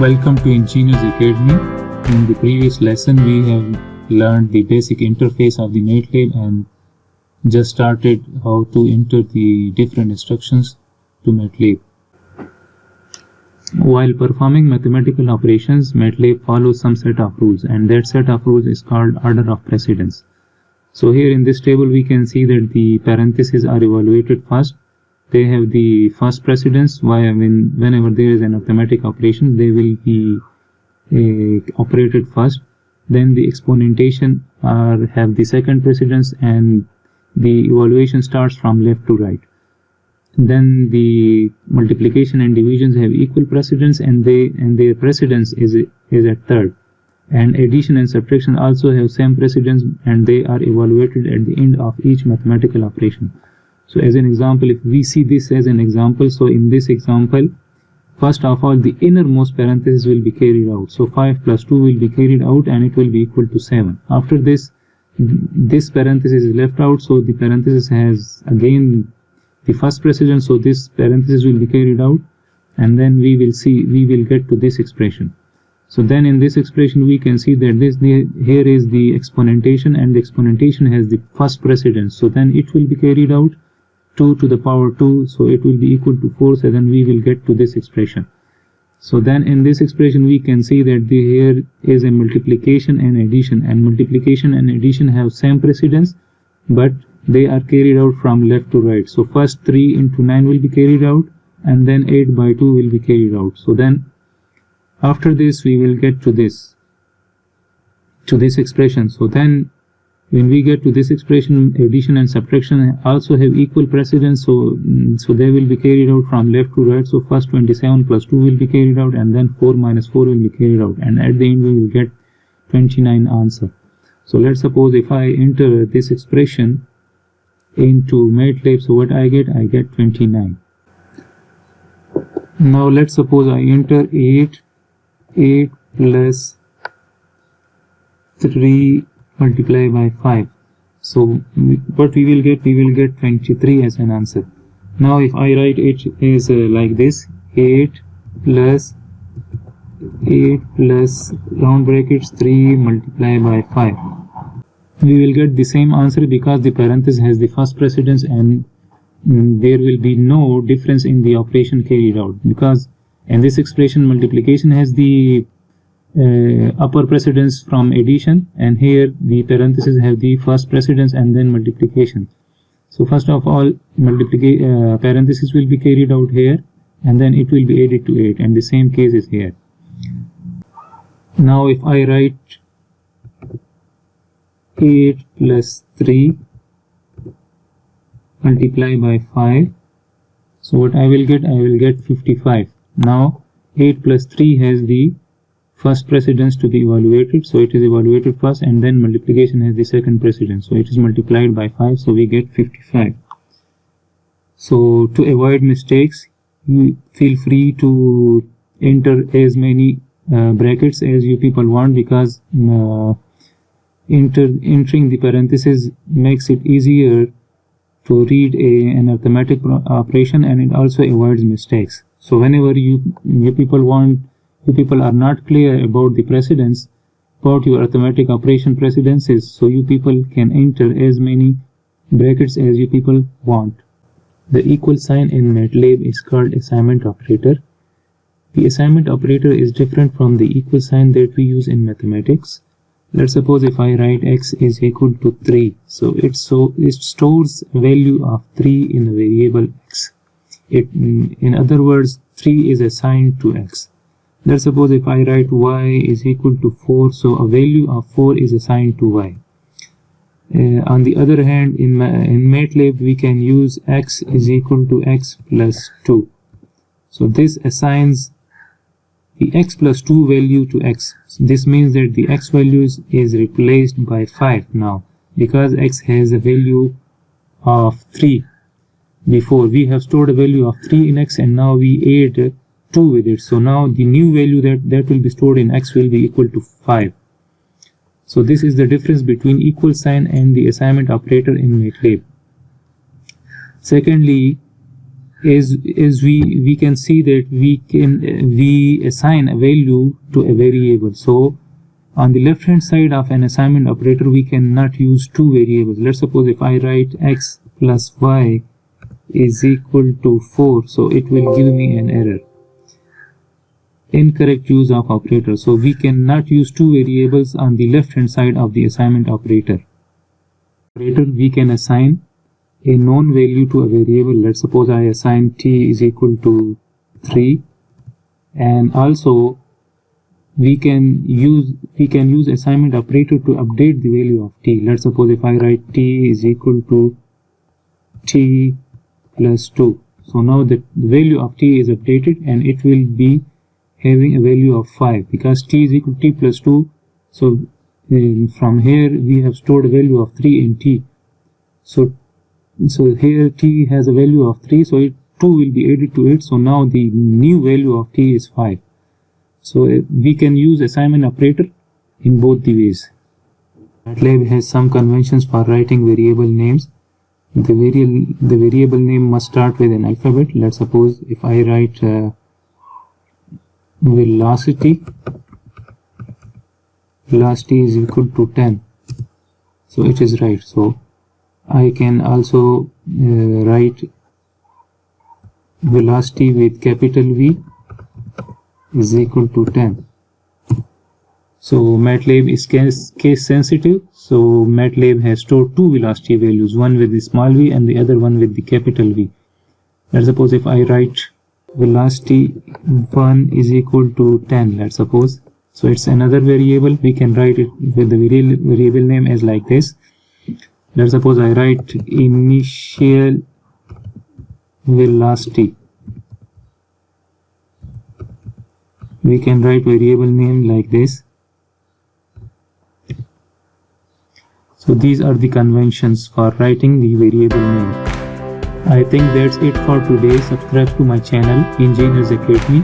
Welcome to Engineers Academy. In the previous lesson, we have learned the basic interface of the MATLAB and just started how to enter the different instructions to MATLAB. While performing mathematical operations, MATLAB follows some set of rules, and that set of rules is called order of precedence. So here in this table, we can see that the parentheses are evaluated first. They have the first precedence. Whenever there is an arithmetic operation, they will be operated first. Then the exponentation have the second precedence, and the evaluation starts from left to right. Then the multiplication and divisions have equal precedence, and their precedence is at third. And addition and subtraction also have same precedence, and they are evaluated at the end of each mathematical operation. So as an example, if we see this as an example, so in this example, first of all, the innermost parenthesis will be carried out. So 5 plus 2 will be carried out, and it will be equal to 7. After this parenthesis is left out, so the parenthesis has again the first precedence, so this parenthesis will be carried out, and then we will get to this expression. So then in this expression, we can see that here is the exponentation, and the exponentation has the first precedence. So then it will be carried out 2 to the power 2, so it will be equal to 4, so then we will get to this expression. So then in this expression, we can see that here is a multiplication and addition, and multiplication and addition have same precedence, but they are carried out from left to right. So first 3 into 9 will be carried out, and then 8 by 2 will be carried out. So then after this, we will get to this expression. So then when we get to this expression, addition and subtraction also have equal precedence, so they will be carried out from left to right. So first 27 plus 2 will be carried out, and then 4 minus 4 will be carried out, and at the end we will get 29 answer. So let's suppose if I enter this expression into MATLAB, so what I get 29. Now let's suppose I enter 8 plus 3 multiply by 5. So what we will get 23 as an answer. Now if I write it is like this, 8 plus round brackets 3 multiply by 5. We will get the same answer because the parenthesis has the first precedence, and there will be no difference in the operation carried out, because in this expression multiplication has the upper precedence from addition, and here the parentheses have the first precedence and then multiplication. So first of all, parenthesis will be carried out here, and then it will be added to 8, and the same case is here. Now if I write 8 plus 3 multiply by 5, so what I will get 55. Now 8 plus 3 has the first precedence to be evaluated, so it is evaluated first, and then multiplication has the second precedence, so it is multiplied by 5, so we get 55. So to avoid mistakes, you feel free to enter as many brackets as you people want, because entering the parentheses makes it easier to read an arithmetic operation, and it also avoids mistakes. So whenever you people are not clear about the precedence, about your arithmetic operation precedences, so you people can enter as many brackets as you people want. The equal sign in MATLAB is called assignment operator. The assignment operator is different from the equal sign that we use in mathematics. Let's suppose if I write x is equal to 3, so it stores a value of 3 in the variable x. In other words, 3 is assigned to x. Let's suppose if I write y is equal to 4, so a value of 4 is assigned to y. On the other hand, in MATLAB, we can use x is equal to x plus 2. So this assigns the x plus 2 value to x. This means that the x value is replaced by 5 now, because x has a value of 3. Before we have stored a value of 3 in x, and now we add 2 with it, so now the new value that will be stored in x will be equal to 5. So this is the difference between equal sign and the assignment operator in MATLAB. Secondly, is we can see that we assign a value to a variable. So on the left hand side of an assignment operator, we cannot use two variables. Let's suppose if I write x plus y is equal to 4, so it will give me an error. Incorrect use of operator. So we cannot use two variables on the left hand side of the assignment operator. We can assign a known value to a variable. Let's suppose I assign t is equal to 3, and also we can use assignment operator to update the value of t. Let's suppose if I write t is equal to t plus 2, so now the value of t is updated and it will be having a value of 5 because t is equal to t plus 2. So from here we have stored a value of 3 in t. So here t has a value of 3, so 2 will be added to it. So now the new value of t is 5. So we can use assignment operator in both the ways. MATLAB has some conventions for writing variable names. The variable name must start with an alphabet. Let's suppose if I write velocity is equal to 10, so it is right. So I can also write velocity with capital V is equal to 10. So MATLAB is case sensitive, so MATLAB has stored two velocity values, one with the small v and the other one with the capital V. Let's suppose if I write velocity 1 is equal to 10, let's suppose, so it's another variable. We can write it with the variable name as like this. Let's suppose I write initial velocity. We can write variable name like this. So these are the conventions for writing the variable name. I think that's it for today. Subscribe to my channel, Engineers Academy.